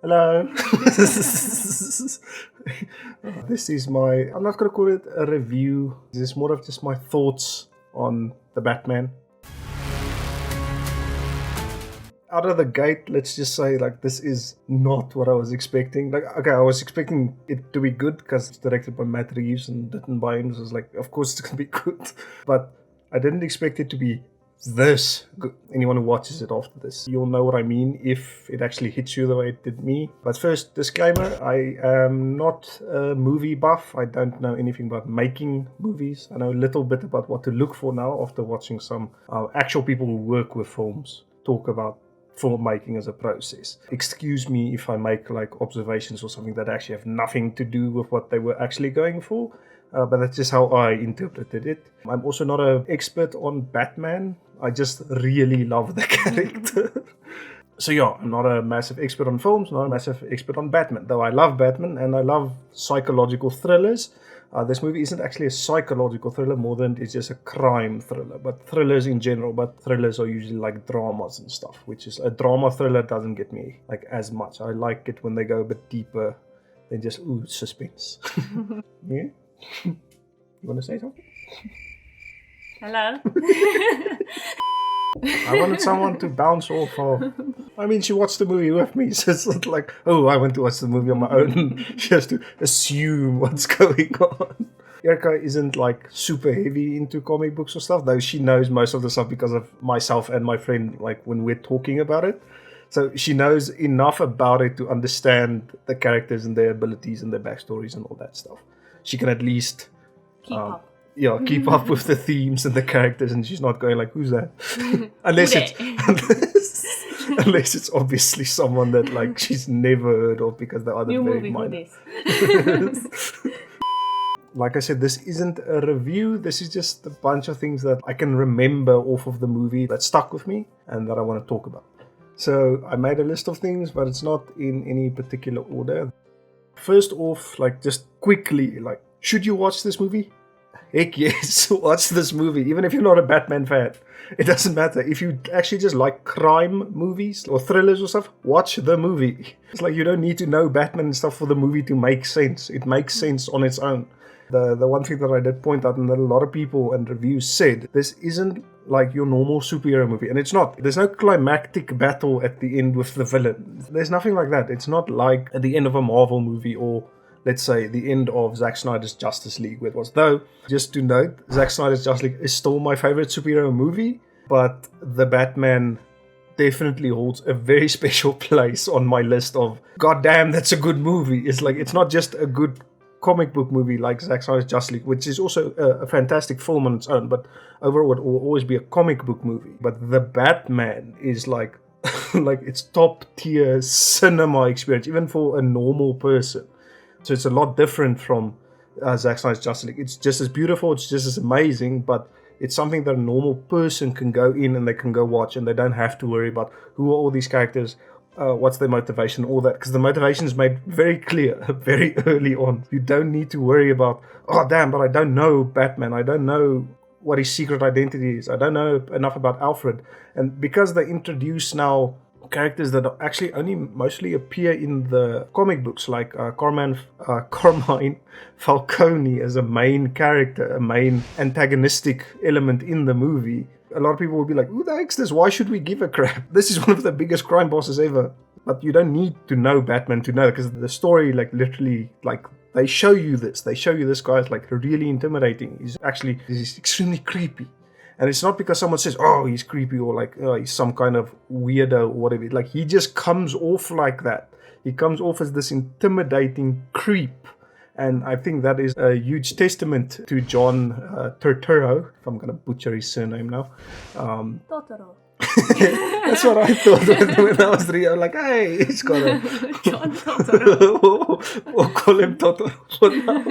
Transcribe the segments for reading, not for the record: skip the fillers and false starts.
Hello. This is I'm not going to call it a review. This is more of just my thoughts on the Batman. Out of the gate, let's just say, this is not what I was expecting. I was expecting it to be good because it's directed by Matt Reeves and written by him. So I was of course it's going to be good. But I didn't expect it to be this good. Anyone who watches it after this, you'll know what I mean if it actually hits you the way it did me. But first, disclaimer, I am not a movie buff. I don't know anything about making movies. I know a little bit about what to look for now after watching some actual people who work with films talk about filmmaking as a process. Excuse me if I make observations or something that actually have nothing to do with what they were actually going for. But that's just how I interpreted it. I'm also not an expert on Batman. I just really love the character. So yeah, I'm not a massive expert on films, not a massive expert on Batman. Though I love Batman and I love psychological thrillers. This movie isn't actually a psychological thriller more than it's just a crime thriller. But thrillers in general, but thrillers are usually like dramas and stuff, which is a drama thriller doesn't get me as much. I like it when they go a bit deeper than just suspense. Yeah? You want to say something? Hello? I wanted someone to bounce off of. I mean, she watched the movie with me, so it's not like, oh, I went to watch the movie on my own. She has to assume what's going on. Erica isn't super heavy into comic books or stuff, though she knows most of the stuff because of myself and my friend, when we're talking about it. So she knows enough about it to understand the characters and their abilities and their backstories and all that stuff. She can at least keep up. Yeah, keep up with the themes and the characters, and she's not going who's that? unless it's obviously someone that she's never heard of because they're either very minor. Like I said, this isn't a review. This is just a bunch of things that I can remember off of the movie that stuck with me and that I want to talk about. So I made a list of things, but it's not in any particular order. First off, just quickly, should you watch this movie? Heck yes, watch this movie, even if you're not a Batman fan. It doesn't matter. If you actually just like crime movies or thrillers or stuff, watch the movie. It's you don't need to know Batman and stuff for the movie to make sense. It makes sense on its own. The one thing that I did point out and that a lot of people and reviews said, this isn't your normal superhero movie. And it's not. There's no climactic battle at the end with the villain. There's nothing like that. It's not like at the end of a Marvel movie or, let's say, the end of Zack Snyder's Justice League, where it was. Though, just to note, Zack Snyder's Justice League is still my favorite superhero movie, but the Batman definitely holds a very special place on my list of, goddamn, that's a good movie. It's not just a good comic book movie like Zack Snyder's Justice League, which is also a fantastic film on its own, but overall it will always be a comic book movie. But the Batman is it's top tier cinema experience, even for a normal person. So it's a lot different from Zack Snyder's Justice League. It's just as beautiful, it's just as amazing, but it's something that a normal person can go in and they can go watch, and they don't have to worry about who are all these characters, what's their motivation, all that. Because the motivation is made very clear very early on. You don't need to worry about, oh damn, but I don't know Batman. I don't know what his secret identity is. I don't know enough about Alfred. And because they introduce now characters that actually only mostly appear in the comic books, like Carmine Falcone as a main character, a main antagonistic element in the movie, a lot of people will be like, who the heck's this? Why should we give a crap? This is one of the biggest crime bosses ever. But you don't need to know Batman to know, because the story literally they show you this. They show you this guy is really intimidating. He's extremely creepy. And it's not because someone says, oh, he's creepy, or oh, he's some kind of weirdo or whatever. He just comes off like that. He comes off as this intimidating creep. And I think that is a huge testament to John Turturro, if I'm going to butcher his surname now. Totoro. That's what I thought when I was reading. I'm hey, he's got a... John Totoro. Or call him Totoro for now.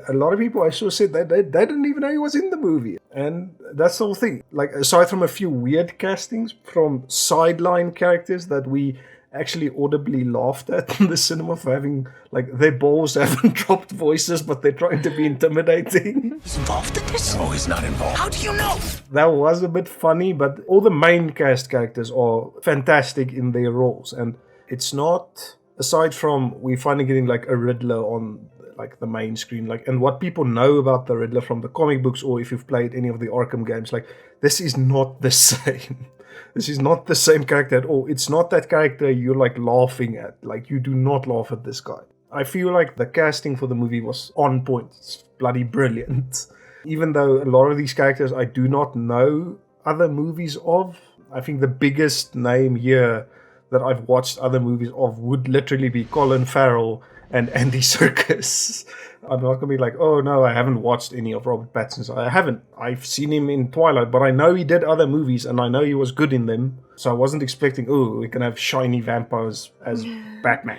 A lot of people I saw said that they didn't even know he was in the movie. And that's the whole thing. Aside from a few weird castings from sideline characters that we actually audibly laughed at in the cinema for having, their balls haven't dropped voices, but they're trying to be intimidating. He's involved in this? No, he's not involved. How do you know? That was a bit funny, but all the main cast characters are fantastic in their roles. And it's not aside from we finally getting like a Riddler on like the main screen, like, and what people know about the Riddler from the comic books, or if you've played any of the Arkham games, like, this is not the same. This is not the same character at all. It's not that character you're like laughing at. Like, you do not laugh at this guy. I feel like the casting for the movie was on point. It's bloody brilliant. Even though a lot of these characters I do not know other movies of, I think the biggest name here that I've watched other movies of would literally be Colin Farrell and Andy Serkis. I'm not going to be like, oh no, I haven't watched any of Robert Pattinson's. I haven't. I've seen him in Twilight, but I know he did other movies and I know he was good in them. So I wasn't expecting, oh, we can have shiny vampires as Batman.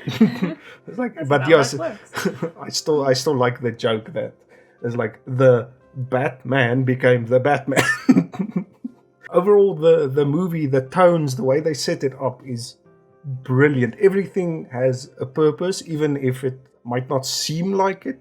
It's like, That's but how yes, that works. I still like the joke that it's like the Batman became the Batman. Overall, the movie, the tones, the way they set it up is brilliant. Everything has a purpose, even if it might not seem like it.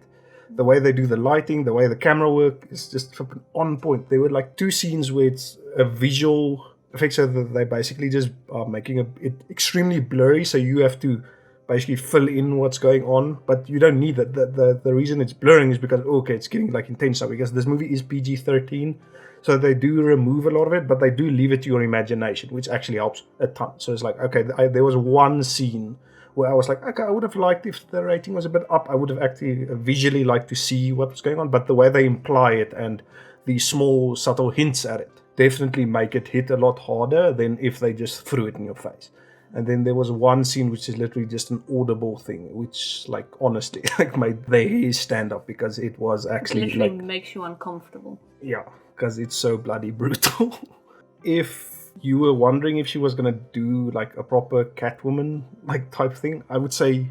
The way they do the lighting, the way the camera work is just on point. There were like 2 scenes where it's a visual effect, so that they basically just are making it extremely blurry, so you have to basically fill in what's going on, but you don't need that. The reason it's blurring is because, okay, it's getting like intense now, because this movie is PG-13, so they do remove a lot of it, but they do leave it to your imagination, which actually helps a ton. So it's like, okay, there was one scene where I was like, okay, I would have liked if the rating was a bit up. I would have actually visually liked to see what's going on, but the way they imply it and the small subtle hints at it definitely make it hit a lot harder than if they just threw it in your face. And then there was one scene which is literally just an audible thing, which, like, honestly, like, made their hair stand up, because it was actually, It literally like, makes you uncomfortable. yeah, because it's so bloody brutal. If you were wondering if she was gonna do like a proper Catwoman like type thing, I would say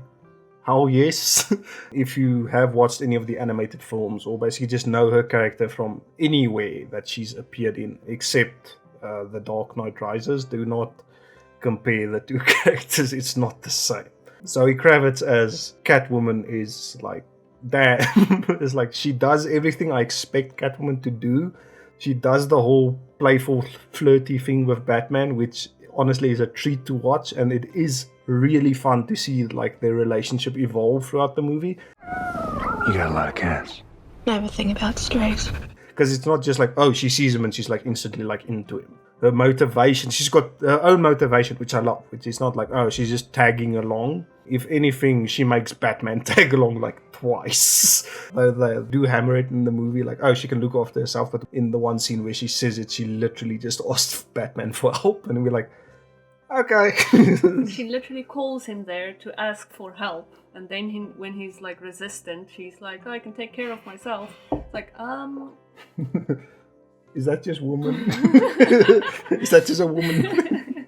hell yes. If you have watched any of the animated films, or basically just know her character from anywhere that she's appeared in, except The Dark Knight Rises, do not compare the 2 characters. It's not the same. Zoe Kravitz as Catwoman is like, damn. It's like, she does everything I expect Catwoman to do. She does the whole playful, flirty thing with Batman, which honestly is a treat to watch, and it is really fun to see like their relationship evolve throughout the movie. You got a lot of cats. I have a thing about strays. Because it's not just like, oh, she sees him and she's like instantly like into him. Her motivation, she's got her own motivation, which I love, which is not like, oh, she's just tagging along. If anything, she makes Batman tag along like twice. They do hammer it in the movie, like, oh, she can look after herself, but in the one scene where she says it, she literally just asked Batman for help, and we're like, okay. She literally calls him there to ask for help, and then when he's like resistant, she's like, oh, I can take care of myself. It's like, Is that just woman? Is that just a woman?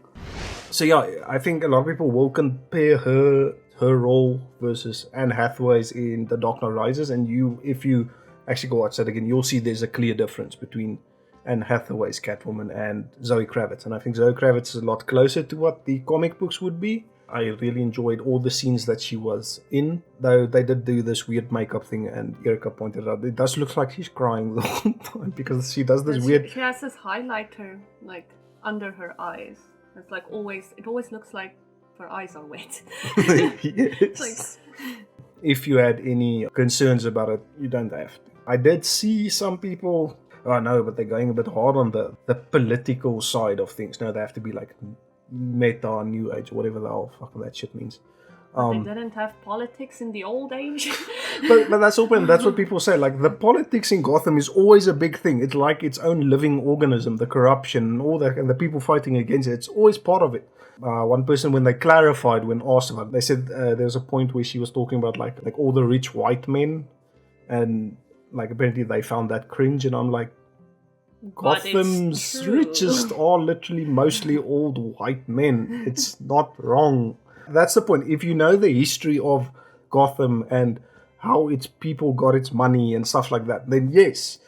So yeah, I think a lot of people will compare her role versus Anne Hathaway's in The Dark Knight Rises, and if you actually go watch that again, you'll see there's a clear difference between Anne Hathaway's Catwoman and Zoe Kravitz, and I think Zoe Kravitz is a lot closer to what the comic books would be. I really enjoyed all the scenes that she was in, though they did do this weird makeup thing, and Erica pointed out it does look like she's crying the whole time, because she does this weird... She has this highlighter like under her eyes. It's like it always looks like her eyes are wet. Yes. Like... If you had any concerns about it, you don't have to. I did see some people, oh no, but they're going a bit hard on the political side of things. No, they have to be like meta, new age, whatever the hell fuck that shit means. They didn't have politics in the old age. but that's open. That's what people say. Like, the politics in Gotham is always a big thing. It's like its own living organism, the corruption and all that, and the people fighting against it. It's always part of it. One person, when they clarified, when asked about it, they said there was a point where she was talking about like all the rich white men, and like apparently they found that cringe, and I'm like, Gotham's richest are literally mostly old white men. It's not wrong. That's the point. If you know the history of Gotham and how its people got its money and stuff like that, then yes,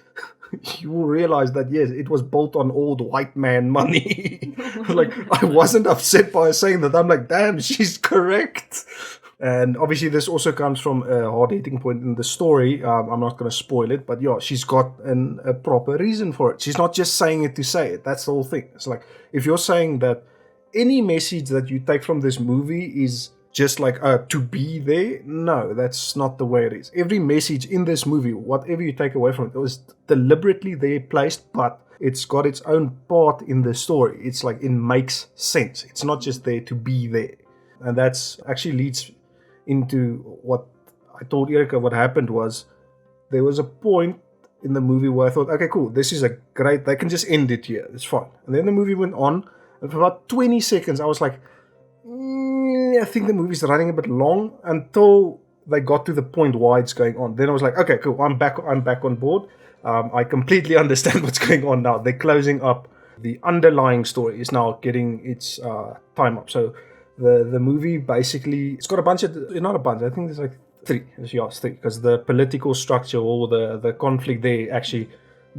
you will realize that yes, it was built on old white man money. Like, I wasn't upset by her saying that. I'm like, damn, she's correct. And obviously this also comes from a hard-hitting point in the story. I'm not going to spoil it, but yeah, she's got a proper reason for it. She's not just saying it to say it. That's the whole thing. It's like, if you're saying that any message that you take from this movie is just like to be there. No, that's not the way it is. Every message in this movie, whatever you take away from it, was deliberately there placed, but it's got its own part in the story. It's like it makes sense. It's not just there to be there. And that's actually leads into what I told Erika. What happened was there was a point in the movie where I thought, okay, cool, this is a great, they can just end it here, it's fine. And then the movie went on, and for about 20 seconds I was like, I think the movie's running a bit long, until they got to the point why it's going on. Then I was like, okay, cool, I'm back on board. I completely understand what's going on now. They're closing up. The underlying story is now getting its time up. So the movie basically, it's got a bunch of, not a bunch, I think there's like three, because the political structure or the conflict there actually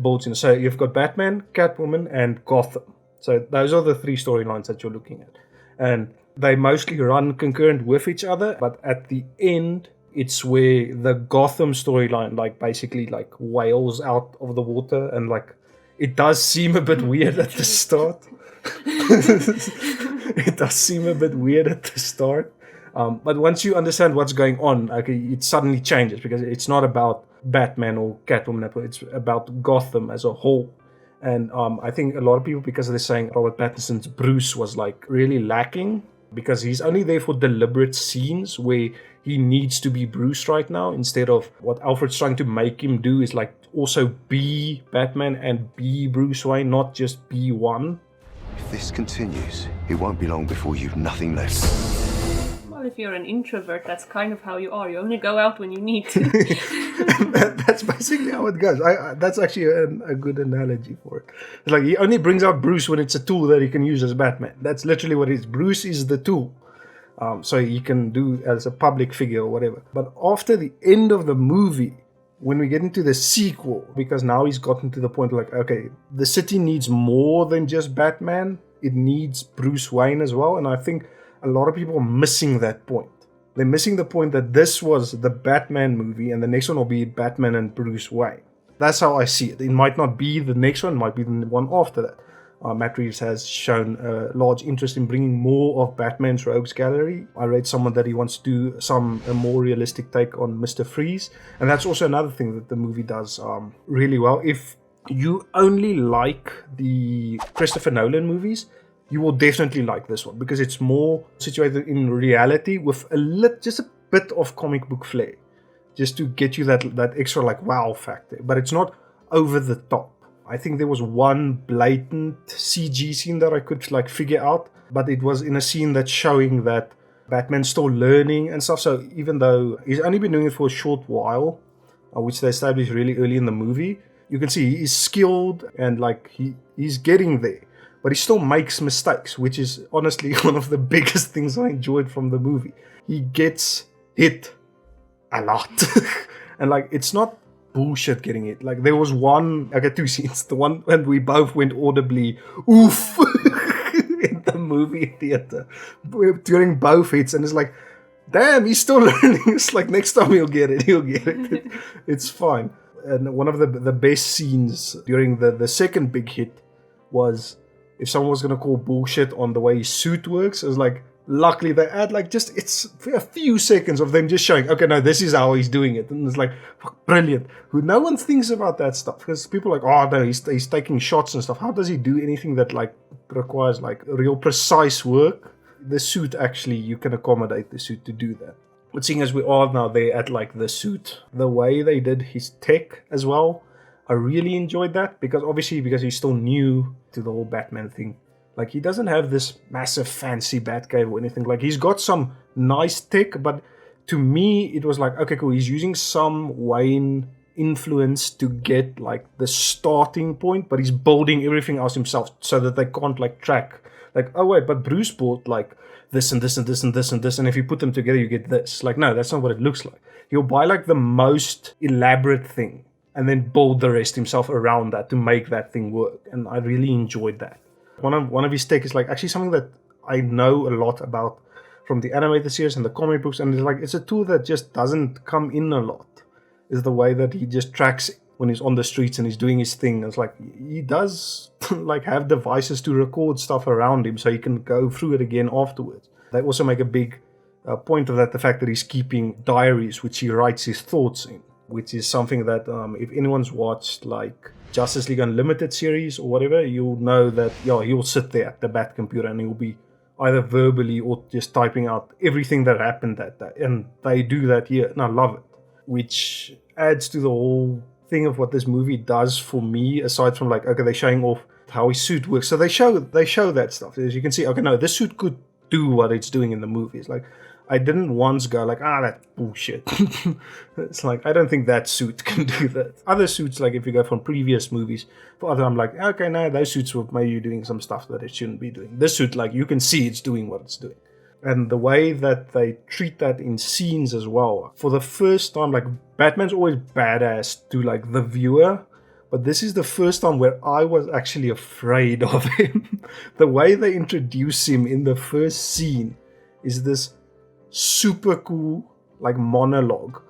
builds in. So you've got Batman, Catwoman, and Gotham. So those are the three storylines that you're looking at. And they mostly run concurrent with each other, but at the end, it's where the Gotham storyline like basically like wails out of the water, and like it does seem a bit weird at the start. It does seem a bit weird at the start. But once you understand what's going on, okay, it suddenly changes, because it's not about Batman or Catwoman, it's about Gotham as a whole. And I think a lot of people, because they're saying Robert Pattinson's Bruce was like really lacking, because he's only there for deliberate scenes where he needs to be Bruce right now, instead of what Alfred's trying to make him do is like also be Batman and be Bruce Wayne, not just be one. If this continues, it won't be long before you've nothing left. Well, if you're an introvert, that's kind of how you are. You only go out when you need to. That's basically how it goes. That's actually a good analogy for it. It's like he only brings out Bruce when it's a tool that he can use as Batman. That's literally what it is. Bruce is the tool. So he can do as a public figure or whatever. But after the end of the movie, when we get into the sequel, because now he's gotten to the point like, okay, the city needs more than just Batman. It needs Bruce Wayne as well. And I think a lot of people are missing that point. They're missing the point that this was the Batman movie and the next one will be Batman and Bruce Wayne. That's how I see it. It might not be the next one, it might be the one after that. Matt Reeves has shown a large interest in bringing more of Batman's rogues gallery. I read someone that he wants to do a more realistic take on Mr. Freeze. And that's also another thing that the movie does really well. If you only like the Christopher Nolan movies, you will definitely like this one, because it's more situated in reality with just a bit of comic book flair, just to get you that extra like wow factor. But it's not over the top. I think there was one blatant CG scene that I could like figure out, but it was in a scene that's showing that Batman's still learning and stuff. So even though he's only been doing it for a short while, which they established really early in the movie, you can see he's skilled and like he's getting there. But he still makes mistakes, which is honestly one of the biggest things I enjoyed from the movie. He gets hit a lot. And like, it's not bullshit getting hit. Like, there was two scenes. The one when we both went audibly, oof, in the movie theater during both hits. And it's like, damn, he's still learning. It's like, next time he'll get it. It's fine. And one of the best scenes during the second big hit was, if someone was going to call bullshit on the way his suit works, it was like, luckily they add like it's a few seconds of them just showing, okay, no, this is how he's doing it. And it's like, brilliant. No one thinks about that stuff, because people are like, oh no, he's taking shots and stuff. How does he do anything that like requires like real precise work? The suit, actually, you can accommodate the suit to do that. But seeing as we are now there at like the suit, the way they did his tech as well, I really enjoyed that, because he's still new to the whole Batman thing. Like, he doesn't have this massive fancy Batcave or anything. Like, he's got some nice tech, but to me it was like, okay, cool, he's using some Wayne influence to get like the starting point, but he's building everything else himself so that they can't like track. Like, oh wait, but Bruce bought like this and this and this and this and this, and if you put them together you get this. Like, no, that's not what it looks like. He'll buy like the most elaborate thing and then build the rest himself around that to make that thing work. And I really enjoyed that. One of his tech is like actually something that I know a lot about from the animated series and the comic books, and it's a tool that just doesn't come in a lot, is the way that he just tracks when he's on the streets and he's doing his thing. It's like he does like have devices to record stuff around him so he can go through it again afterwards. They also make a big point of that the fact that he's keeping diaries which he writes his thoughts in, which is something that if anyone's watched like Justice League Unlimited series or whatever, you'll know that he'll sit there at the Bat computer and he'll be either verbally or just typing out everything that happened that day. And they do that here, and I love it, which adds to the whole thing of what this movie does for me, aside from like, okay, they're showing off how his suit works. So they show that stuff. As you can see, okay, no, this suit could do what it's doing in the movies. Like, I didn't once go like, that's bullshit. It's like, I don't think that suit can do that. Other suits, like if you go from previous movies, for other, I'm like, okay, no, those suits were maybe doing some stuff that it shouldn't be doing. This suit, like, you can see it's doing what it's doing. And the way that they treat that in scenes as well. For the first time, like, Batman's always badass to, like, the viewer. But this is the first time where I was actually afraid of him. The way they introduce him in the first scene is this super cool, like, monologue.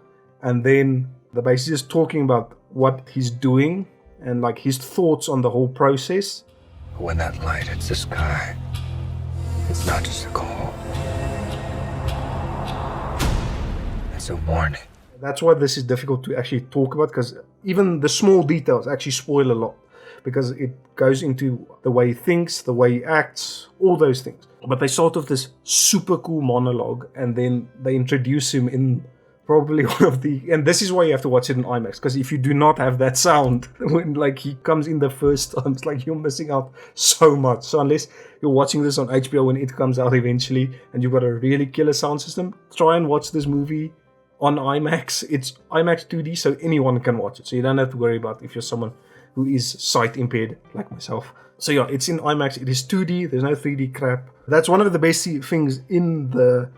And then they're basically just talking about what he's doing and, like, his thoughts on the whole process. When that light hits the sky, it's not just a call. It's a warning. That's why this is difficult to actually talk about, because even the small details actually spoil a lot, because it goes into the way he thinks, the way he acts, all those things. But they start off this super cool monologue, and then they introduce him in probably one of the... And this is why you have to watch it in IMAX, because if you do not have that sound, when like he comes in the first time, it's like you're missing out so much. So unless you're watching this on HBO when it comes out eventually, and you've got a really killer sound system, try and watch this movie on IMAX. It's IMAX 2D, so anyone can watch it. So you don't have to worry about if you're someone who is sight impaired like myself. So yeah, it's in IMAX. It is 2D. There's no 3D crap. That's one of the best things in the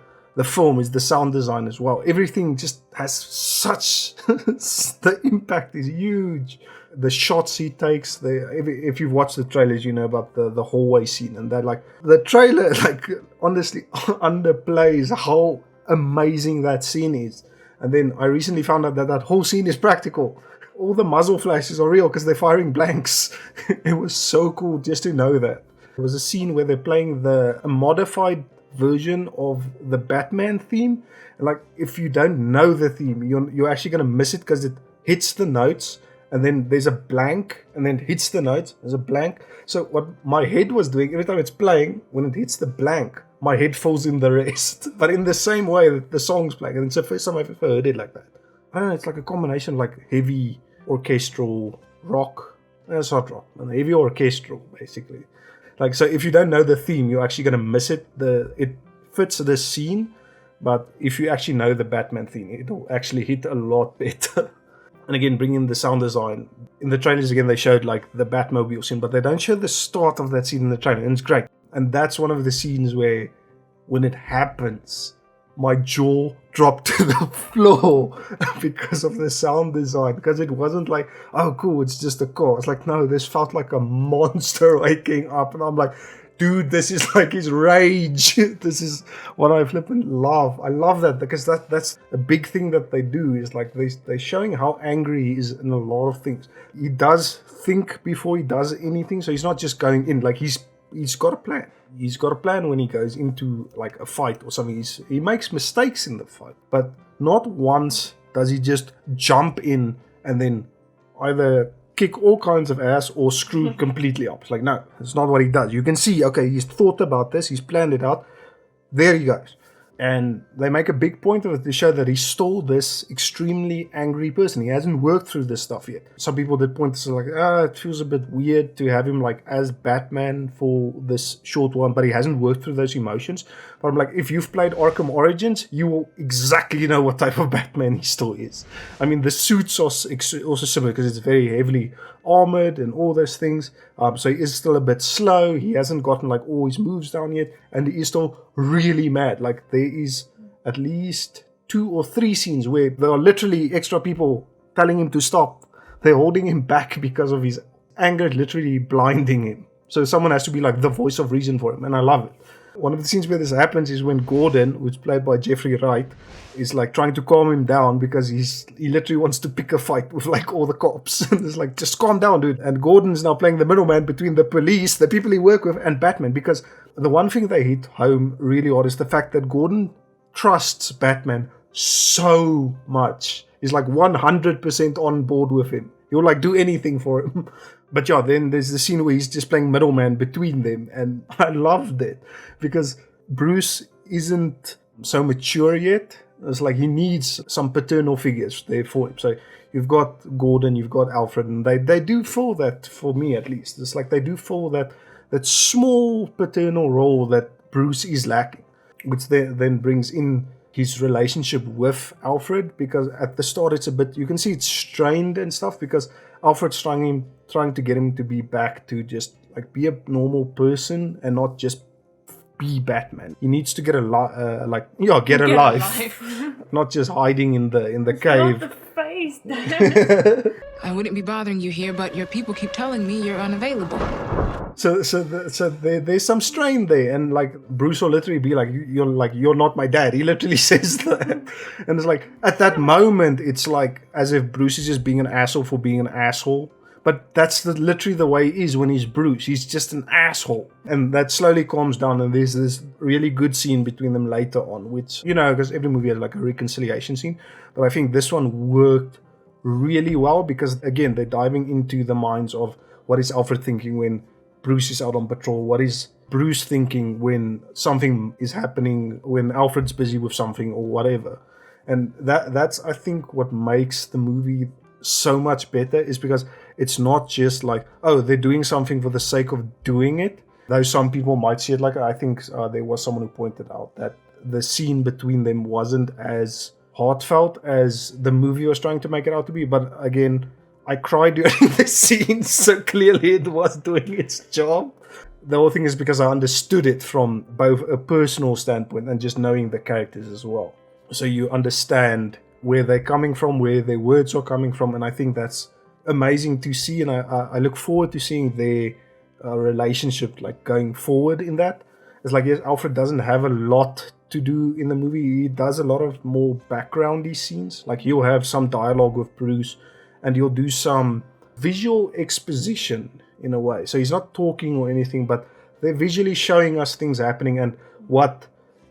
film is the sound design as well. Everything just has such... the impact is huge. The shots he takes, if you've watched the trailers, you know about the hallway scene, and that, like, the trailer, like, honestly underplays how amazing that scene is. And then I recently found out that whole scene is practical. All the muzzle flashes are real because they're firing blanks. It was so cool just to know that. There was a scene where they're playing a modified version of the Batman theme. And like, if you don't know the theme, you're actually going to miss it because it hits the notes and then there's a blank, and then it hits the notes, there's a blank. So what my head was doing, every time it's playing, when it hits the blank, my head fills in the rest. But in the same way that the song's playing. And it's the first time I've ever heard it like that. I don't know, it's like a combination of like heavy orchestral rock. It's not rock, heavy orchestral, basically. Like, so if you don't know the theme, you're actually going to miss it. It fits the scene, but if you actually know the Batman theme, it'll actually hit a lot better. And again, bring in the sound design. In the trailers, again, they showed like the Batmobile scene, but they don't show the start of that scene in the trailer, and it's great. And that's one of the scenes where, when it happens, my jaw dropped to the floor because of the sound design. Because it wasn't like, oh cool, it's just a car. It's like, no, this felt like a monster waking up. And I'm like, dude, this is like his rage. This is what I flippin' love. I love that, because that's a big thing that they do, is like they're showing how angry he is in a lot of things. He does think before he does anything, so he's not just going in. Like, he's got a plan. He's got a plan when he goes into like a fight or something. He makes mistakes in the fight, but not once does he just jump in and then either kick all kinds of ass or screw completely up. It's like, no, it's not what he does. You can see, okay, he's thought about this, he's planned it out. There he goes. And they make a big point of it to show that he's still this extremely angry person. He hasn't worked through this stuff yet. Some people did point to like, it feels a bit weird to have him like as Batman for this short one, but he hasn't worked through those emotions. But I'm like, if you've played Arkham Origins, you will exactly know what type of Batman he still is. I mean, the suits are also similar because it's very heavily armored and all those things. So he is still a bit slow. He hasn't gotten like all his moves down yet, and he is still really mad. Like, there is at least 2 or 3 scenes where there are literally extra people telling him to stop. They're holding him back because of his anger, literally blinding him. So someone has to be like the voice of reason for him, and I love it. One of the scenes where this happens is when Gordon, who's played by Jeffrey Wright, is like trying to calm him down because he literally wants to pick a fight with like all the cops. And it's like, just calm down, dude. And Gordon's now playing the middleman between the police, the people he work with, and Batman. Because the one thing they hit home really hard is the fact that Gordon trusts Batman so much. He's like 100% on board with him. He'll like do anything for him. But yeah, then there's the scene where he's just playing middleman between them, and I loved it because Bruce isn't so mature yet. It's like he needs some paternal figures there for him. So you've got Gordon, you've got Alfred, and they do fill that, for me at least. It's like they do fill that small paternal role that Bruce is lacking, which then brings in his relationship with Alfred, because at the start it's a bit, you can see it's strained and stuff, because Alfred's trying to get him to be back to just like be a normal person and not just be Batman. He needs to get a life, not just hiding in the cave. Not the face, Dad. I wouldn't be bothering you here, but your people keep telling me you're unavailable. So there's some strain there, and like Bruce will literally be like, you're not my dad. He literally says that, and it's like at that moment, it's like as if Bruce is just being an asshole for being an asshole. But that's literally the way he is when he's Bruce. He's just an asshole, and that slowly calms down. And there's this really good scene between them later on, which because every movie has like a reconciliation scene, but I think this one worked really well because again they're diving into the minds of what is Alfred thinking when Bruce is out on patrol, what is Bruce thinking when something is happening, when Alfred's busy with something or whatever. And that's I think what makes the movie so much better, is because it's not just like, oh, they're doing something for the sake of doing it. Though some people might see it like, I think there was someone who pointed out that the scene between them wasn't as heartfelt as the movie was trying to make it out to be. But again, I cried during the scene, so clearly it was doing its job. The whole thing is because I understood it from both a personal standpoint and just knowing the characters as well. So you understand where they're coming from, where their words are coming from, and I think that's amazing to see, and I look forward to seeing their relationship like going forward in that. It's like, yes, Alfred doesn't have a lot to do in the movie. He does a lot of more backgroundy scenes. Like he'll have some dialogue with Bruce, and he'll do some visual exposition in a way. So he's not talking or anything, but they're visually showing us things happening and what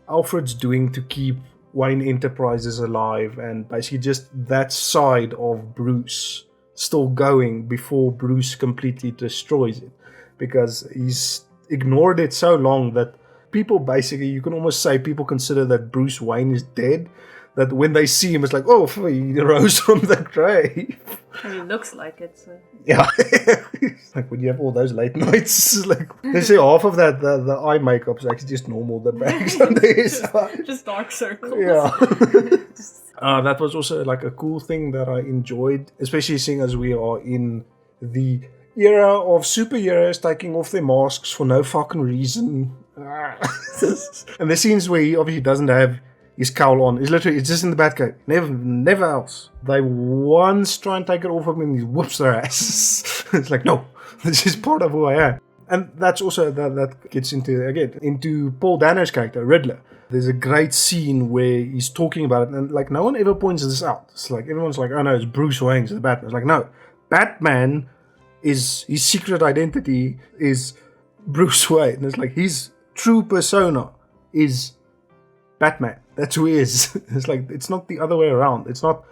Alfred's doing to keep Wayne Enterprises alive, and basically just that side of Bruce still going before Bruce completely destroys it, because he's ignored it so long that people basically, you can almost say people consider that Bruce Wayne is dead, that when they see him it's like, oh, he rose from the grave. And it looks like it, so. Yeah. Like when you have all those late nights, like they say half of that the eye makeup is actually just normal, the bags under his eyes. Just dark circles. Yeah. That was also like a cool thing that I enjoyed, especially seeing as we are in the era of superheroes taking off their masks for no fucking reason. And the scenes where he obviously doesn't have his cowl on, it's just in the Batcave. Never else. They once try and take it off of him and he whoops their ass. It's like, no, this is part of who I am. And that's also, that gets into Paul Dano's character, Riddler. There's a great scene where he's talking about it, and like no one ever points this out. It's like everyone's like, oh no, it's Bruce Wayne's the Batman. It's like, no, Batman is, his secret identity is Bruce Wayne. And it's like his true persona is Batman. That's who he is. It's like, it's not the other way around. It's not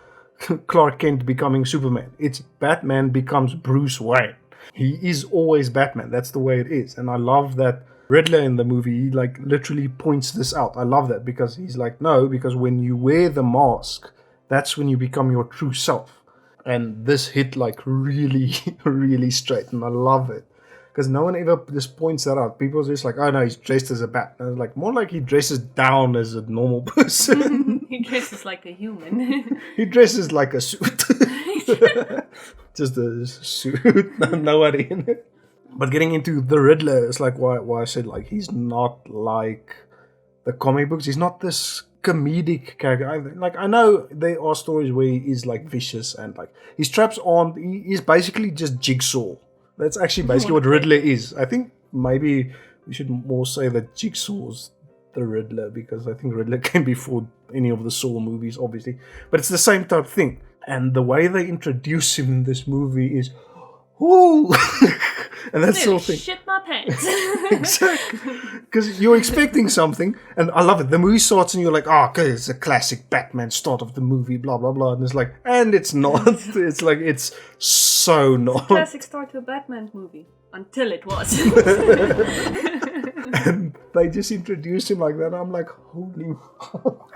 Clark Kent becoming Superman. It's Batman becomes Bruce Wayne. He is always Batman. That's the way it is. And I love that Riddler in the movie, he like literally points this out. I love that because he's like, no, because when you wear the mask, that's when you become your true self. And this hit like really, really straight. And I love it. Because no one ever just points that out. People are just like, oh no, he's dressed as a bat. And it's like, more like he dresses down as a normal person. He dresses like a human. He dresses like a suit. Just a suit, nobody in it. But getting into the Riddler, it's like why I said like he's not like the comic books. He's not this comedic character. I know there are stories where he is like vicious and like his traps aren't. He's basically just Jigsaw. That's actually basically what Riddler is. I think maybe we should more say that Jigsaw's the Riddler, because I think Riddler came before any of the Saw movies, obviously. But it's the same type of thing. And the way they introduce him in this movie is, ooh, And that's the Nearly whole thing. shit my pants. Exactly. Because you're expecting something, and I love it. The movie starts and you're like, oh, okay, it's a classic Batman start of the movie, blah, blah, blah. And it's like, and it's not. It's like, it's so not. Classic start to a Batman movie. Until it was. And they just introduced him like that. I'm like, holy fuck.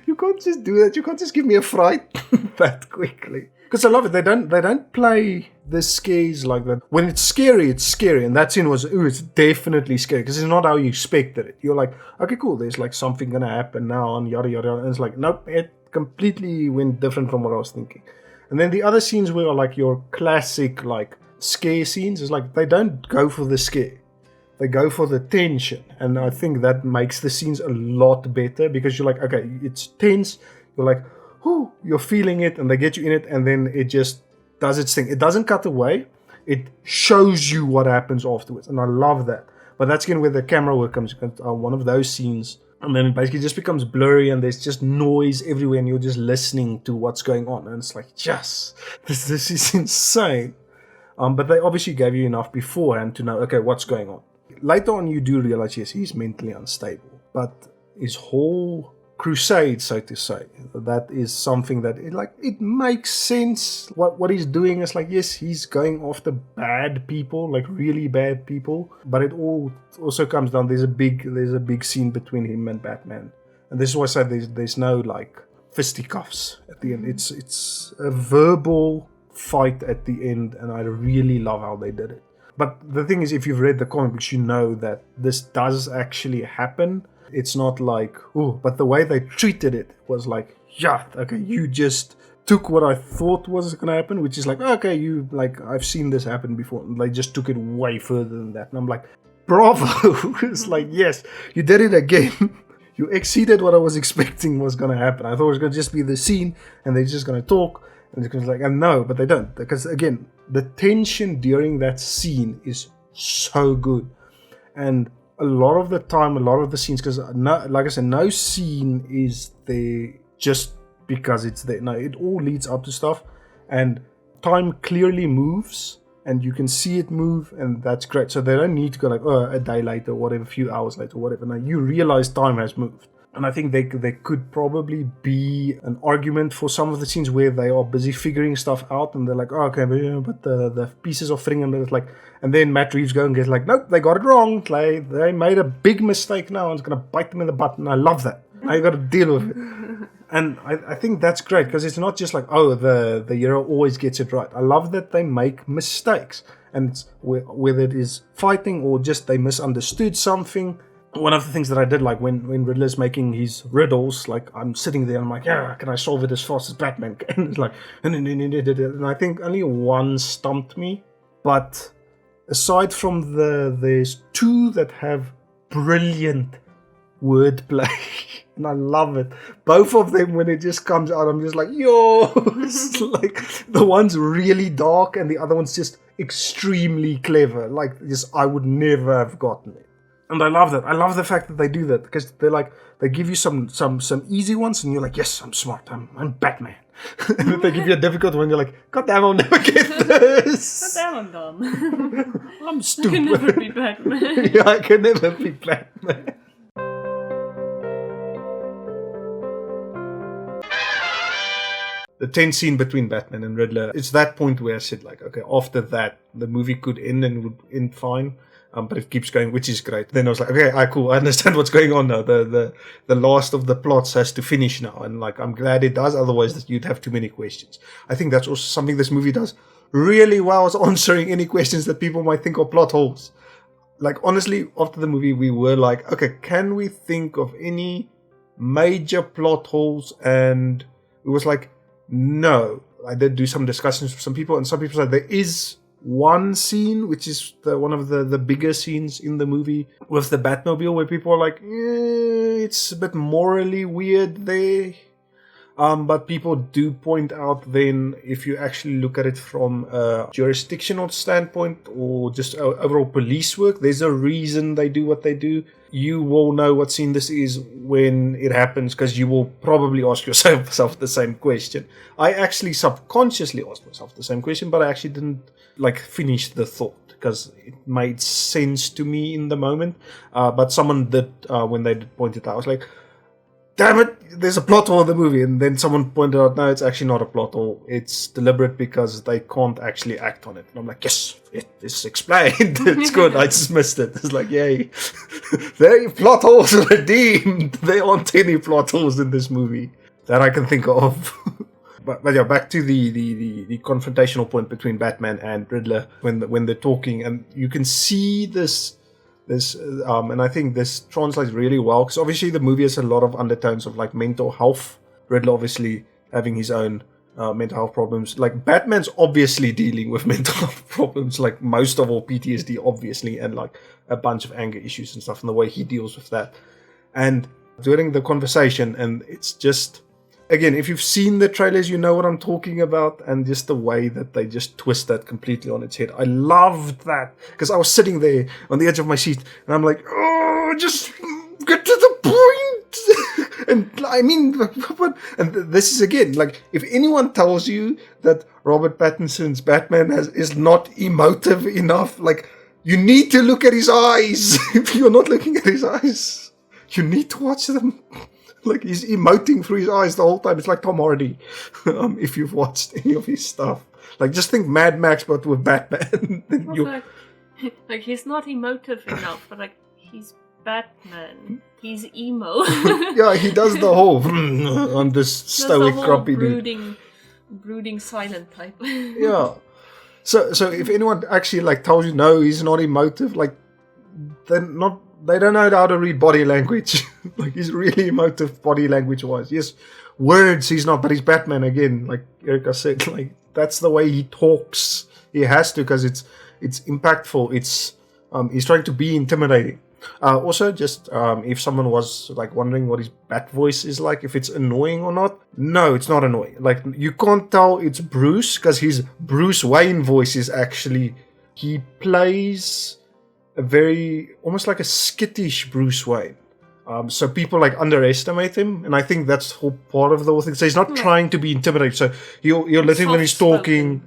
You can't just do that. You can't just give me a fright that quickly. Because I love it. They don't play the scares like that. When it's scary, it's scary. And that scene was, it's definitely scary. Because it's not how you expected it. You're like, okay, cool. There's like something going to happen now and yada, yada, yada. And it's like, nope, it completely went different from what I was thinking. And then the other scenes were like your classic like scare scenes. It's like they don't go for the scare. They go for the tension. And I think that makes the scenes a lot better. Because you're like, okay, it's tense. You're like, whoo, you're feeling it, and they get you in it, and then it just does its thing. It doesn't cut away. It shows you what happens afterwards, and I love that. But that's again where the camera work comes. One of those scenes, and then it basically just becomes blurry, and there's just noise everywhere, and you're just listening to what's going on, and it's like, yes, this is insane. But they obviously gave you enough beforehand to know, okay, what's going on. Later on, you do realize, yes, he's mentally unstable, but his whole crusade, so to say, that is something that it makes sense. What he's doing is like, yes, he's going after bad people, like really bad people, but it all also comes down, there's a big scene between him and Batman, and this is why I say there's no like fisticuffs at the end. It's a verbal fight at the end, and I really love how they did it. But the thing is, if you've read the comic books, you know that this does actually happen. It's not like, oh, but the way they treated it was like, yeah, okay, you just took what I thought was going to happen, which is like, okay, you, like, I've seen this happen before. And they just took it way further than that. And I'm like, bravo. It's like, yes, you did it again. You exceeded what I was expecting was going to happen. I thought it was going to just be the scene and they're just going to talk. And it's like, and no, but they don't. Because again, the tension during that scene is so good. And a lot of the time, a lot of the scenes, because like I said, no scene is there just because it's there. No, it all leads up to stuff, and time clearly moves, and you can see it move, and that's great. So they don't need to go like, oh, a day later, whatever, a few hours later, whatever. Now you realize time has moved. And I think there could probably be an argument for some of the scenes where they are busy figuring stuff out, and they're like, oh, okay, but the pieces are fitting, and it's like, and then Matt Reeves go and gets like, nope, they got it wrong. They made a big mistake now, and it's gonna bite them in the butt, and I love that. Now you got to deal with it, and I think that's great because it's not just like, oh, the hero always gets it right. I love that they make mistakes, and whether it is fighting or just they misunderstood something. One of the things that I did, like when Riddler's making his riddles, like I'm sitting there and I'm like, yeah, can I solve it as fast as Batman can? It's like, and I think only one stumped me. But aside from there's two that have brilliant wordplay, and I love it. Both of them, when it just comes out, I'm just like, yo, it's like the one's really dark and the other one's just extremely clever. Like, just I would never have gotten it. And I love that. I love the fact that they do that because they give you some easy ones and you're like, yes, I'm smart. I'm Batman. And then they give you a difficult one, you're like, God damn, I'll never get this. God damn, I'm dumb. I'm stupid. I can never be Batman. Yeah, I can never be Batman. The tense scene between Batman and Riddler, it's that point where I said, like, okay, after that, the movie could end and would end fine. But it keeps going, which is great. Then I was like, okay, cool. I understand what's going on now. The last of the plots has to finish now. And like, I'm glad it does. Otherwise, you'd have too many questions. I think that's also something this movie does really well, is answering any questions that people might think are plot holes. Like, honestly, after the movie, we were like, okay, can we think of any major plot holes? And it was like, no. I did do some discussions with some people, and some people said there is one scene, which is one of the bigger scenes in the movie with the Batmobile, where people are like, it's a bit morally weird there. But people do point out then, if you actually look at it from a jurisdictional standpoint or just overall police work, there's a reason they do what they do. You will know what scene this is when it happens, because you will probably ask yourself the same question. I actually subconsciously asked myself the same question, but I actually didn't finish the thought. because it made sense to me in the moment. But someone did, when they did point it out, I was like, damn it, there's a plot hole in the movie. And then someone pointed out, no, it's actually not a plot hole. It's deliberate because they can't actually act on it. And I'm like, yes, it's explained. It's good. I just missed it. It's like, yay. The plot holes are redeemed. There aren't any plot holes in this movie that I can think of. But yeah, back to the confrontational point between Batman and Riddler when they're talking. And you can see this and I think this translates really well, because obviously the movie has a lot of undertones of like mental health. Riddler obviously having his own mental health problems. Like Batman's obviously dealing with mental health problems, like most of all PTSD obviously, and like a bunch of anger issues and stuff, and the way he deals with that. And during the conversation, and it's just, again, if you've seen the trailers, you know what I'm talking about, and just the way that they just twist that completely on its head. I loved that, because I was sitting there on the edge of my seat, and I'm like, oh, just get to the point. And I mean, and this is again, like, if anyone tells you that Robert Pattinson's Batman is not emotive enough, like, you need to look at his eyes. If you're not looking at his eyes, you need to watch them. Like, he's emoting through his eyes the whole time. It's like Tom Hardy, if you've watched any of his stuff. Like, just think Mad Max, but with Batman. Like, he's not emotive enough, but like, he's Batman. He's emo. Yeah, he does the whole, I'm this stoic, grumpy dude. Brooding silent type. Yeah. So if anyone actually like tells you no, he's not emotive, like, they don't know how to read body language. Like, he's really emotive body language wise. Yes, words he's not, but he's Batman again. Like Erica said, like, that's the way he talks. He has to, because it's impactful. It's he's trying to be intimidating. Also, just if someone was like wondering what his bat voice is like, if it's annoying or not, no, it's not annoying. Like, you can't tell it's Bruce, because his Bruce Wayne voice is actually, he plays a very, almost like a skittish Bruce Wayne. So people like underestimate him, and I think that's whole part of the whole thing. So he's not trying to be intimidating. So he'll literally, when he's talking,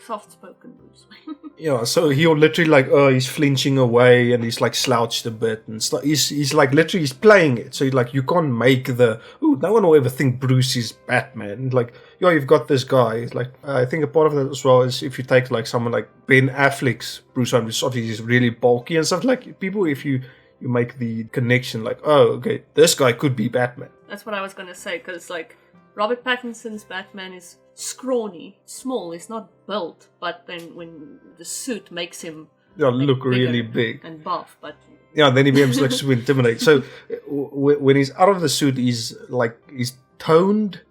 soft-spoken Bruce Wayne. Yeah, so he'll literally like, he's flinching away, and he's like slouched a bit and stuff. He's like literally, he's playing it. So like, you can't make no one will ever think Bruce is Batman. Like, you've got this guy. It's like, I think a part of that as well is if you take like someone like Ben Affleck's Bruce Wayne, which obviously is really bulky and stuff. Like, people, if you make the connection, like, oh, okay, this guy could be Batman. That's what I was gonna say, because like, Robert Pattinson's Batman is scrawny, small. He's not built, but then when the suit makes him look really big and buff, but then he becomes like super intimidating. So when he's out of the suit, he's toned,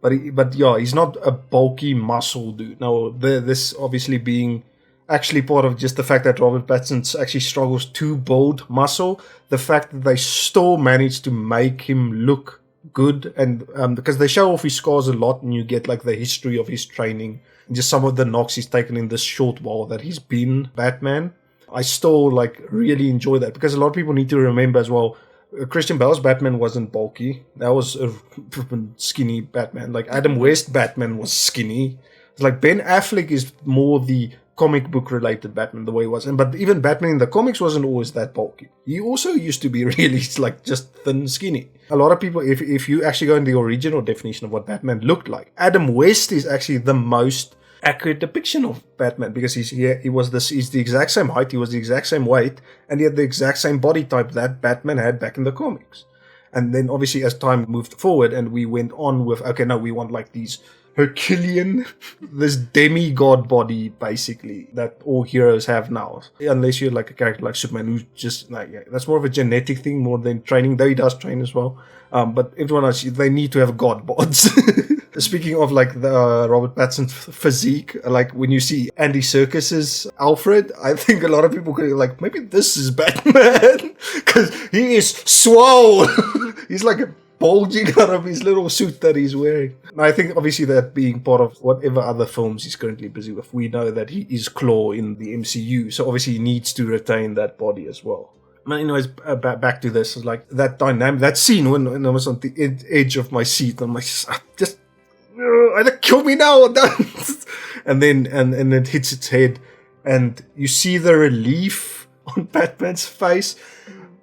but he's not a bulky muscle dude. Now, this obviously being actually part of just the fact that Robert Pattinson actually struggles to build muscle, the fact that they still managed to make him look good, and because they show off his scars a lot, and you get like the history of his training and just some of the knocks he's taken in this short while that he's been Batman. I still like really enjoy that, because a lot of people need to remember as well, Christian Bale's Batman wasn't bulky. That was a skinny Batman. Like, Adam West Batman was skinny. It's like Ben Affleck is more the comic book related Batman, the way it was. But even Batman in the comics wasn't always that bulky. He also used to be really like just thin, skinny. A lot of people, if you actually go in the original definition of what Batman looked like, Adam West is actually the most accurate depiction of Batman, because he's the exact same height, he was the exact same weight, and he had the exact same body type that Batman had back in the comics. And then obviously as time moved forward and we went on with, okay, no, we want like these Herculean, this demigod body basically that all heroes have now, unless you're like a character like Superman, who's just like, that's more of a genetic thing more than training, though he does train as well. But everyone else, they need to have god bods. Speaking of like the Robert Pattinson's physique, like when you see Andy Serkis's Alfred, I think a lot of people could like, maybe this is Batman, because he is swole. He's like bulging out of his little suit that he's wearing. And I think obviously that being part of whatever other films he's currently busy with, we know that he is Claw in the MCU, so obviously he needs to retain that body as well. But anyways, back to this, like that dynamic, that scene when I was on the edge of my seat, I'm like, just either kill me now or don't. And then it hits its head, and you see the relief on Batman's face,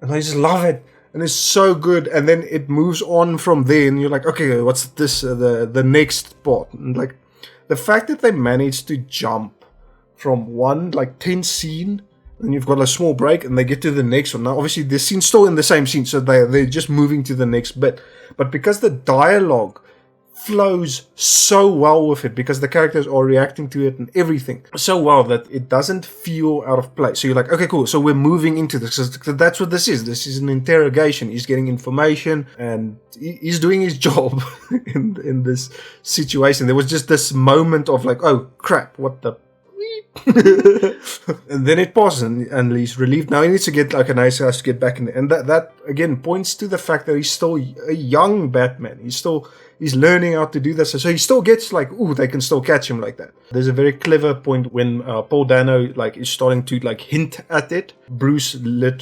and I just love it. And it's so good. And then it moves on from there, and you're like, okay, what's this? The next part. And like the fact that they managed to jump from one like tense scene, and you've got a small break, and they get to the next one. Now, obviously, the scene's still in the same scene, so they're just moving to the next bit. But because the dialogue flows so well with it, because the characters are reacting to it and everything so well that it doesn't feel out of place. So you're like, okay, cool. So we're moving into this. That's what this is. This is an interrogation. He's getting information and he's doing his job in this situation. There was just this moment of like, oh crap, what the. And then it pauses and he's relieved. Now he needs to get like a nice house to get back in there. And that again points to the fact that he's still a young Batman. He's learning how to do this. So he still gets like, ooh, they can still catch him like that. There's a very clever point when Paul Dano like is starting to like hint at it. Bruce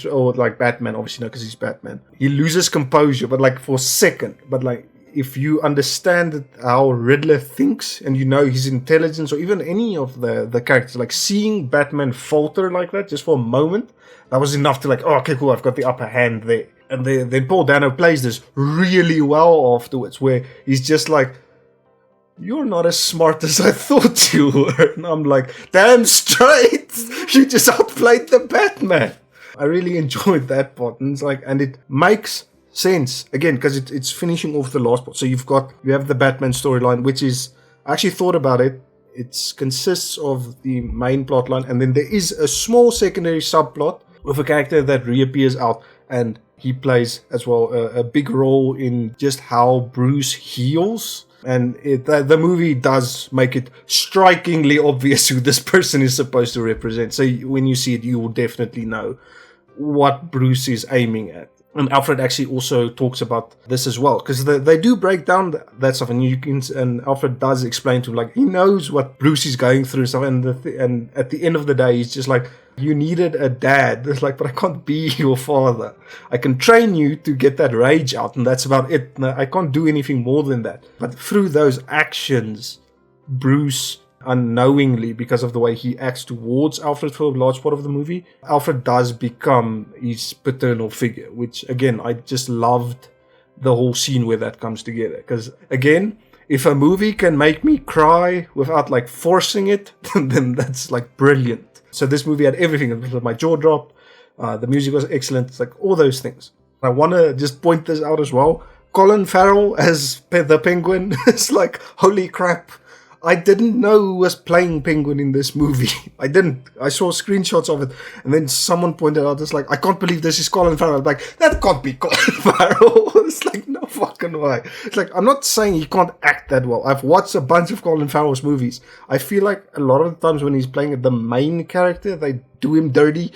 or like Batman, obviously, no, because he's Batman. He loses composure, but like for a second. But like if you understand how Riddler thinks and you know his intelligence, or even any of the characters, like seeing Batman falter like that just for a moment, that was enough to like, oh, okay, cool, I've got the upper hand there. And then Paul Dano plays this really well afterwards, where he's just like, you're not as smart as I thought you were. And I'm like, damn straight, you just outplayed the Batman. I really enjoyed that part. And it's like, and it makes sense again because it's finishing off the last part. So you have the Batman storyline, which is, I actually thought about it. It consists of the main plot line, and then there is a small secondary subplot with a character that reappears out, and he plays as well a big role in just how Bruce heals. And the movie does make it strikingly obvious who this person is supposed to represent. So when you see it, you will definitely know what Bruce is aiming at. And Alfred actually also talks about this as well, because they do break down that stuff, and Alfred does explain to him, like, he knows what Bruce is going through and stuff, and at the end of the day, he's just like, you needed a dad. It's like, but I can't be your father. I can train you to get that rage out, and that's about it. I can't do anything more than that. But through those actions, Bruce, unknowingly, because of the way he acts towards Alfred for a large part of the movie, Alfred does become his paternal figure, which again, I just loved the whole scene where that comes together. Because again, if a movie can make me cry without like forcing it, then that's like brilliant. So this movie had everything. My jaw dropped, the music was excellent. It's like all those things. I want to just point this out as well. Colin Farrell as the Penguin. It's like, holy crap. I didn't know who was playing Penguin in this movie. I didn't. I saw screenshots of it, and then someone pointed out, it's like, I can't believe this is Colin Farrell. I'm like, that can't be Colin Farrell. It's like, no fucking way. It's like, I'm not saying he can't act that well. I've watched a bunch of Colin Farrell's movies. I feel like a lot of the times when he's playing the main character, they do him dirty.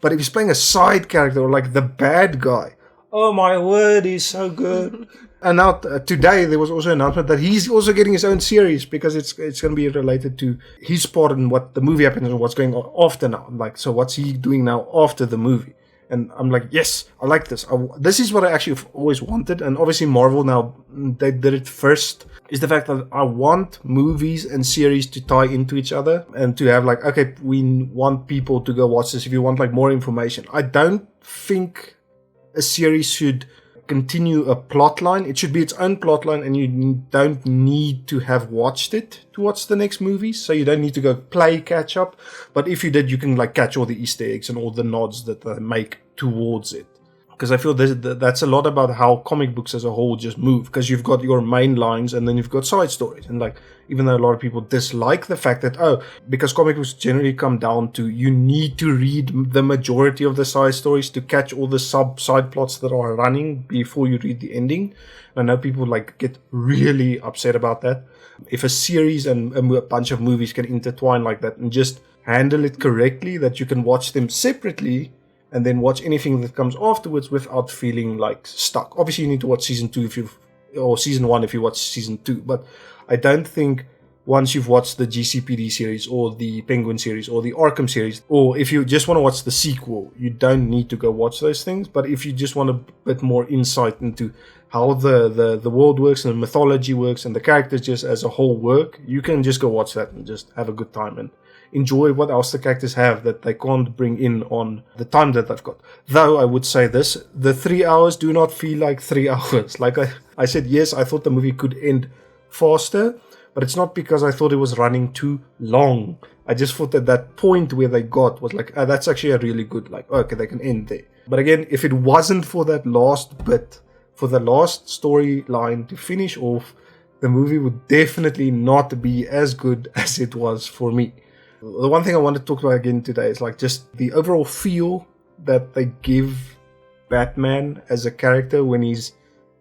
But if he's playing a side character or like the bad guy, oh my word, he's so good. And now today there was also an announcement that he's also getting his own series, because it's going to be related to his part in what the movie happens and what's going on after now. Like, so what's he doing now after the movie? And I'm like, yes, I like this. This is what I actually always wanted. And obviously Marvel now, they did it first, is the fact that I want movies and series to tie into each other and to have like, okay, we want people to go watch this if you want like more information. I don't think a series should continue a plot line. It should be its own plot line, and you don't need to have watched it to watch the next movie, so you don't need to go play catch up. But if you did, you can like catch all the Easter eggs and all the nods that they make towards it. Because I feel that's a lot about how comic books as a whole just move, because you've got your main lines and then you've got side stories. And like, even though a lot of people dislike the fact that, because comic books generally come down to you need to read the majority of the side stories to catch all the side plots that are running before you read the ending. And I know people like get really upset about that. If a series and a bunch of movies can intertwine like that and just handle it correctly, that you can watch them separately and then watch anything that comes afterwards without feeling like stuck. Obviously, you need to watch season 2 or season 1 if you watch season 2. But I don't think once you've watched the GCPD series or the Penguin series or the Arkham series, or if you just want to watch the sequel, you don't need to go watch those things. But if you just want a bit more insight into how the world works and the mythology works and the characters just as a whole work, you can just go watch that and just have a good time. And enjoy what else the characters have that they can't bring in on the time that they've got. Though I would say this, the 3 hours do not feel like 3 hours. Like I said, yes, I thought the movie could end faster, but it's not because I thought it was running too long. I just thought that point where they got was like, that's actually a really good, like, okay, they can end there. But again, if it wasn't for that last bit, for the last storyline to finish off, the movie would definitely not be as good as it was for me. The one thing I want to talk about again today is like just the overall feel that they give Batman as a character when he's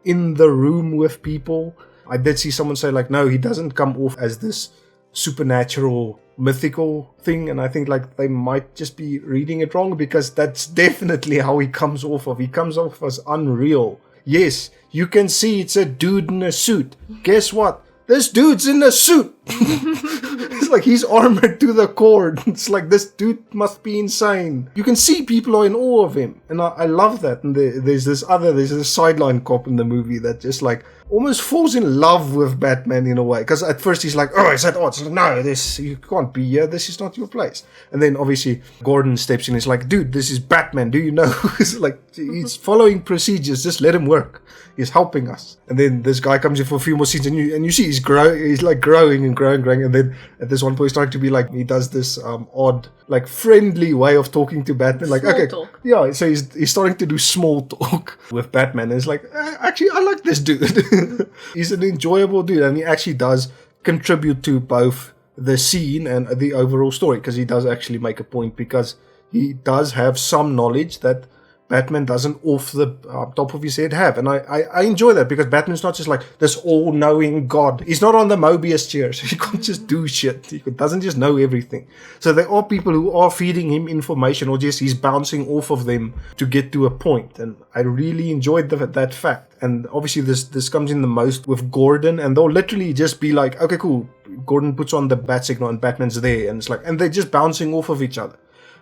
in the room with people. I did see someone say like, no, he doesn't come off as this supernatural, mythical thing, and I think like they might just be reading it wrong, because that's definitely how he comes off of. He comes off as unreal. Yes, you can see it's a dude in a suit. Guess what? This dude's in a suit. It's like he's armored to the core. It's like this dude must be insane. You can see people are in awe of him, and I love that. And there's this sideline cop in the movie that just like almost falls in love with Batman in a way, because at first he's like, oh, is that odd? Like, no, you can't be here, this is not your place. And then obviously Gordon steps in, he's like, dude, this is Batman, do you know? It's like, he's following procedures, just let him work, he's helping us. And then this guy comes in for a few more scenes, and you see he's like growing, and then at this one point he's starting to be like, he does this odd, like friendly way of talking to Batman, like small okay talk. Yeah, so he's starting to do small talk with Batman, and it's like, actually I like this dude. He's an enjoyable dude, and he actually does contribute to both the scene and the overall story, because he does actually make a point, because he does have some knowledge that Batman doesn't off the top of his head have. And I enjoy that, because Batman's not just like this all-knowing god. He's not on the Mobius chair, so he can't just do shit. He doesn't just know everything. So there are people who are feeding him information, or just he's bouncing off of them to get to a point. And I really enjoyed that fact. And obviously this comes in the most with Gordon, and they'll literally just be like, okay, cool. Gordon puts on the bat signal and Batman's there, and it's like, and they're just bouncing off of each other.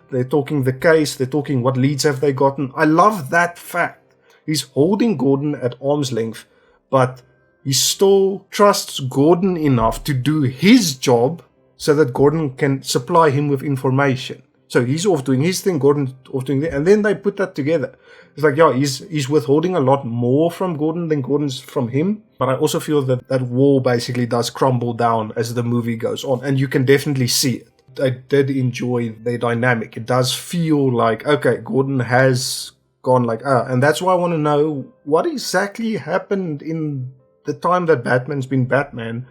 They're talking the case, they're talking what leads have they gotten. I love that fact. He's holding Gordon at arm's length, but he still trusts Gordon enough to do his job so that Gordon can supply him with information. So he's off doing his thing, Gordon's off doing that, and then they put that together. It's like, yeah, he's withholding a lot more from Gordon than Gordon's from him. But I also feel that wall basically does crumble down as the movie goes on, and you can definitely see it. I did enjoy their dynamic. It does feel like, okay, Gordon has gone like, and that's why I want to know what exactly happened in the time that Batman's been Batman,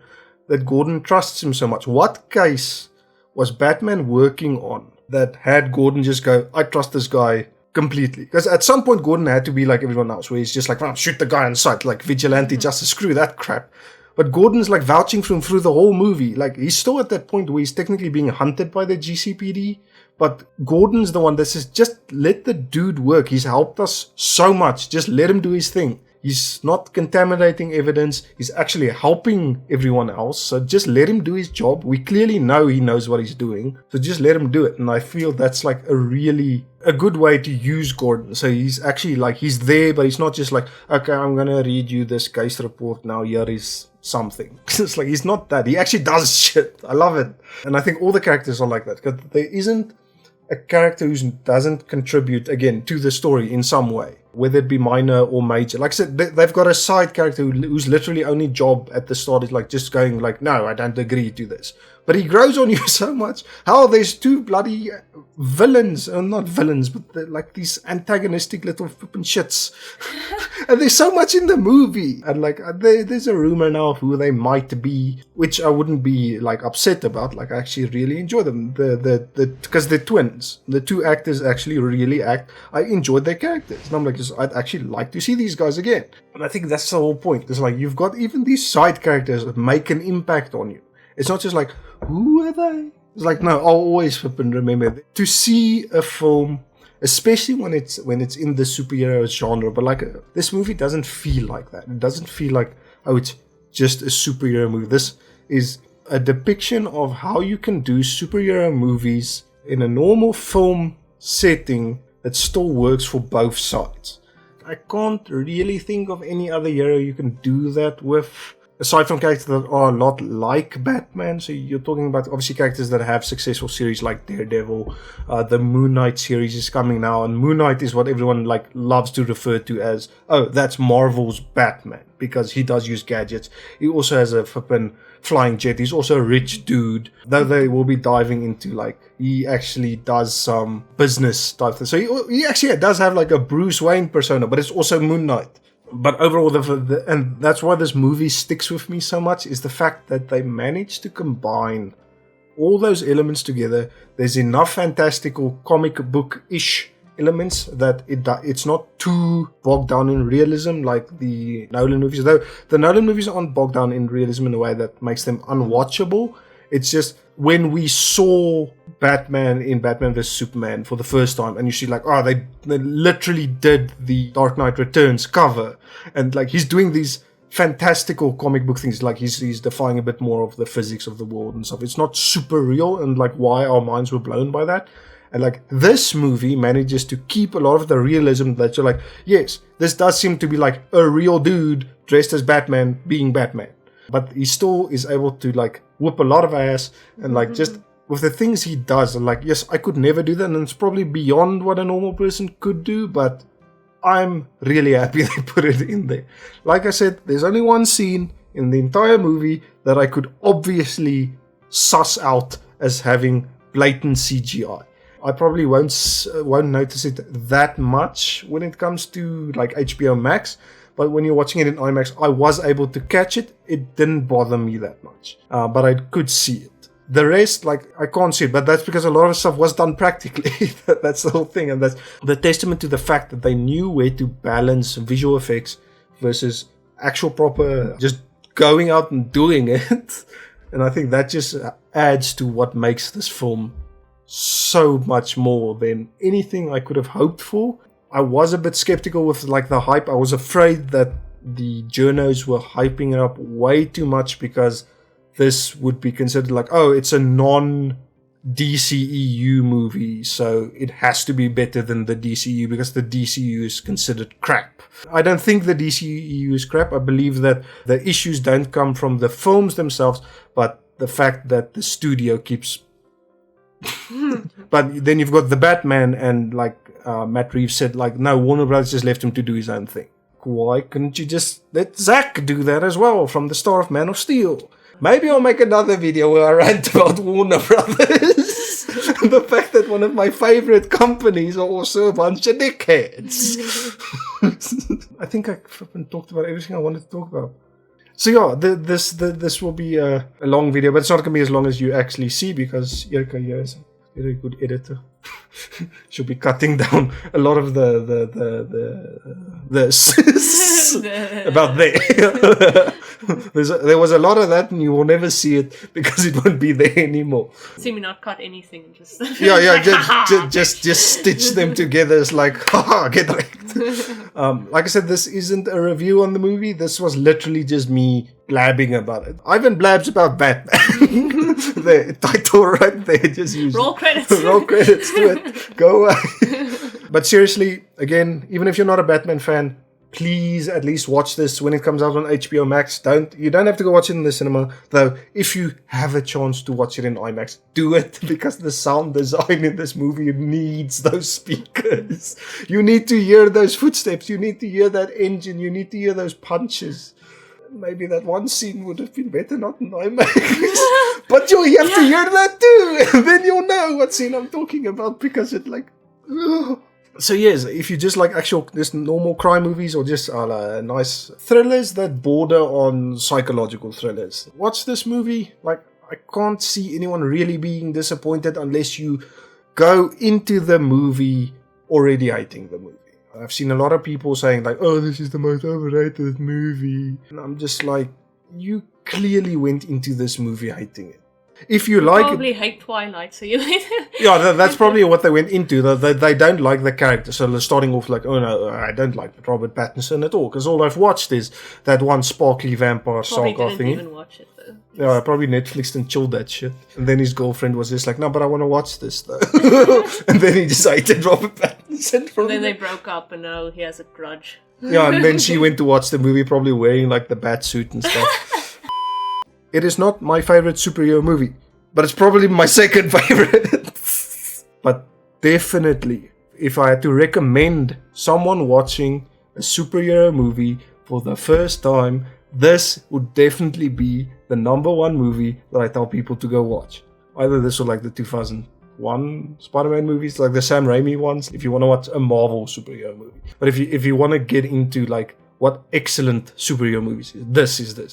that Gordon trusts him so much. What case was Batman working on that had Gordon just go, I trust this guy completely? Because at some point Gordon had to be like everyone else, where he's just like, shoot the guy on sight, like vigilante justice, screw that crap. But Gordon's like vouching for him through the whole movie. Like, he's still at that point where he's technically being hunted by the GCPD, but Gordon's the one that says, just let the dude work. He's helped us so much. Just let him do his thing. He's not contaminating evidence. He's actually helping everyone else. So just let him do his job. We clearly know he knows what he's doing. So just let him do it. And I feel that's like a good way to use Gordon. So he's actually like, he's there, but he's not just like, okay, I'm going to read you this case report now. Here is something. It's like, he's not that. He actually does shit. I love it. And I think all the characters are like that, because there isn't a character who doesn't contribute, again, to the story in some way, whether it be minor or major. Like I said, they've got a side character whose literally only job at the start is like just going like, no, I don't agree to this. But he grows on you so much. How there's two bloody villains, or not villains, but they're like these antagonistic little flippin' shits. And there's so much in the movie. And like, there's a rumor now of who they might be, which I wouldn't be like upset about. Like, I actually really enjoy them. Because they're twins. The two actors actually really act. I enjoyed their characters. And I'm like, I'd actually like to see these guys again. And I think that's the whole point. It's like, you've got even these side characters that make an impact on you. It's not just like, who are they? It's like, no, I'll always flippin' remember to see a film, especially when it's in the superhero genre. But like, this movie doesn't feel like that. It doesn't feel like, oh, it's just a superhero movie. This is a depiction of how you can do superhero movies in a normal film setting that still works for both sides. I can't really think of any other hero you can do that with. aside from characters that are a lot like Batman, so you're talking about obviously characters that have successful series like Daredevil. The Moon Knight series is coming now, and Moon Knight is what everyone like loves to refer to as, oh, that's Marvel's Batman, because he does use gadgets. He also has a flippin' flying jet. He's also a rich dude. Though they will be diving into like, he actually does some business type thing. So he actually does have like a Bruce Wayne persona, but it's also Moon Knight. But overall, and that's why this movie sticks with me so much, is the fact that they managed to combine all those elements together. There's enough fantastical comic book-ish elements that it's not too bogged down in realism like the Nolan movies. Though the Nolan movies aren't bogged down in realism in a way that makes them unwatchable. It's just when we saw Batman in Batman vs Superman for the first time, and you see like, oh, they literally did the Dark Knight Returns cover, and like he's doing these fantastical comic book things, like he's defying a bit more of the physics of the world and stuff. It's not super real, and like why our minds were blown by that. And like this movie manages to keep a lot of the realism that you're like, yes, this does seem to be like a real dude dressed as Batman being Batman. But he still is able to like whoop a lot of ass, and like just with the things he does, and like, yes, I could never do that, and it's probably beyond what a normal person could do, but I'm really happy they put it in there. Like I said, there's only one scene in the entire movie that I could obviously suss out as having blatant CGI. I probably won't notice it that much when it comes to like HBO Max, but when you're watching it in IMAX, I was able to catch it. It didn't bother me that much, but I could see it. The rest, like, I can't see it, but that's because a lot of stuff was done practically. That's the whole thing, and that's the testament to the fact that they knew where to balance visual effects versus actual proper just going out and doing it. And I think that just adds to what makes this film so much more than anything I could have hoped for. I was a bit skeptical with like the hype. I was afraid that the journos were hyping it up way too much because this would be considered like, oh, it's a non-DCEU movie, so it has to be better than the DCEU because the DCEU is considered crap. I don't think the DCEU is crap. I believe that the issues don't come from the films themselves, but the fact that the studio keeps... But then you've got the Batman, and like Matt Reeves said, like, no, Warner Brothers just left him to do his own thing. Why couldn't you just let Zack do that as well from the star of Man of Steel? Maybe I'll make another video where I rant about Warner Brothers. The fact that one of my favorite companies are also a bunch of dickheads. I think I talked about everything I wanted to talk about. So yeah, this will be a long video, but it's not going to be as long as you actually see because Erika here is a very good editor. She'll be cutting down a lot of this about there. There was a lot of that, and you will never see it because it won't be there anymore. See me not cut anything and just just stitch them together. It's like, haha, get wrecked. Like I said, this isn't a review on the movie. This was literally just me blabbing about it. Ivan blabs about Batman. The title right there. Just use roll credits. Roll credits to it. Go away. But seriously, again, even if you're not a Batman fan, please at least watch this when it comes out on HBO Max. You don't have to go watch it in the cinema, though. If you have a chance to watch it in IMAX, do it, because the sound design in this movie needs those speakers. You need to hear those footsteps. You need to hear that engine. You need to hear those punches. Maybe that one scene would have been better not in IMAX. But you'll have to hear that too. And then you'll know what scene I'm talking about, because it like... Ugh. So yes, if you just like actual just normal crime movies or just nice thrillers that border on psychological thrillers, watch this movie. Like, I can't see anyone really being disappointed unless you go into the movie already hating the movie. I've seen a lot of people saying like, oh, this is the most overrated movie. And I'm just like, you clearly went into this movie hating it. If you like probably hate Twilight, so you yeah, that's probably what they went into. They don't like the character, so they're starting off like, oh no, I don't like Robert Pattinson at all, because all I've watched is that one sparkly vampire saga probably thing. didn't even watch it though. Yeah, probably Netflixed and chilled that shit. And then his girlfriend was just like, no, but I want to watch this though. And then he decided Robert Pattinson. And then they broke up, and now he has a grudge. Yeah, and then she went to watch the movie, probably wearing like the bat suit and stuff. It is not my favorite superhero movie, but it's probably my second favorite. But definitely, if I had to recommend someone watching a superhero movie for the first time, this would definitely be the number one movie that I tell people to go watch. Either this or like the 2001 Spider-Man movies, like the Sam Raimi ones, if you want to watch a Marvel superhero movie. But if you want to get into like what excellent superhero movies is,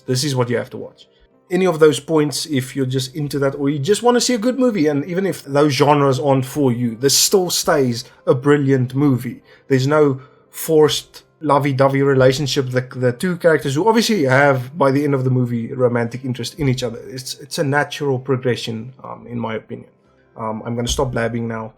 this is what you have to watch. Any of those points, if you're just into that, or you just want to see a good movie, and even if those genres aren't for you, this still stays a brilliant movie. There's no forced lovey-dovey relationship. The two characters who obviously have, by the end of the movie, romantic interest in each other. It's a natural progression, in my opinion. I'm going to stop blabbing now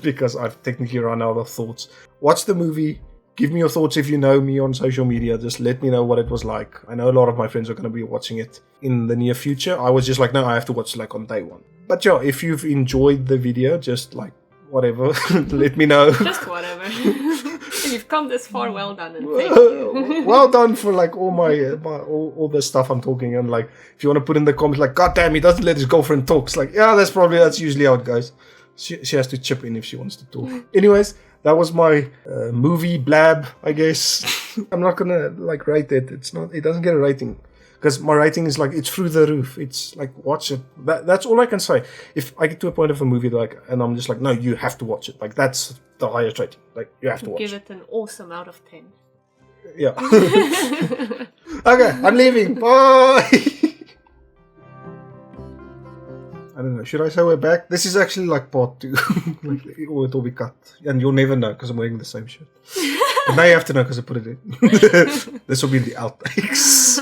because I've technically run out of thoughts. Watch the movie. Give me your thoughts if you know me on social media. Just let me know what it was like. I know a lot of my friends are going to be watching it in the near future. I was just like, no, I have to watch it like on day one. But yeah, if you've enjoyed the video, just like whatever, let me know. Just whatever. If you've come this far, well done, and thank you. Well done for like all all the stuff I'm talking, and like if you want to put in the comments like, God damn, he doesn't let his girlfriend talk. It's like, yeah, that's usually how it goes. She has to chip in if she wants to talk. Anyways, that was my movie blab, I guess. I'm not gonna like rate it. It doesn't get a rating. Because my rating is like, it's through the roof. It's like, watch it. That's all I can say. If I get to a point of a movie like, and I'm just like, no, you have to watch it. Like, that's the highest rating. Like, you have to watch it. Give it an awesome out of 10. Yeah. Okay, I'm leaving. Bye. I don't know. Should I say we're back? This is actually like part 2. Like, or it'll be cut. And you'll never know because I'm wearing the same shirt. But now you have to know because I put it in. This will be in the outtakes.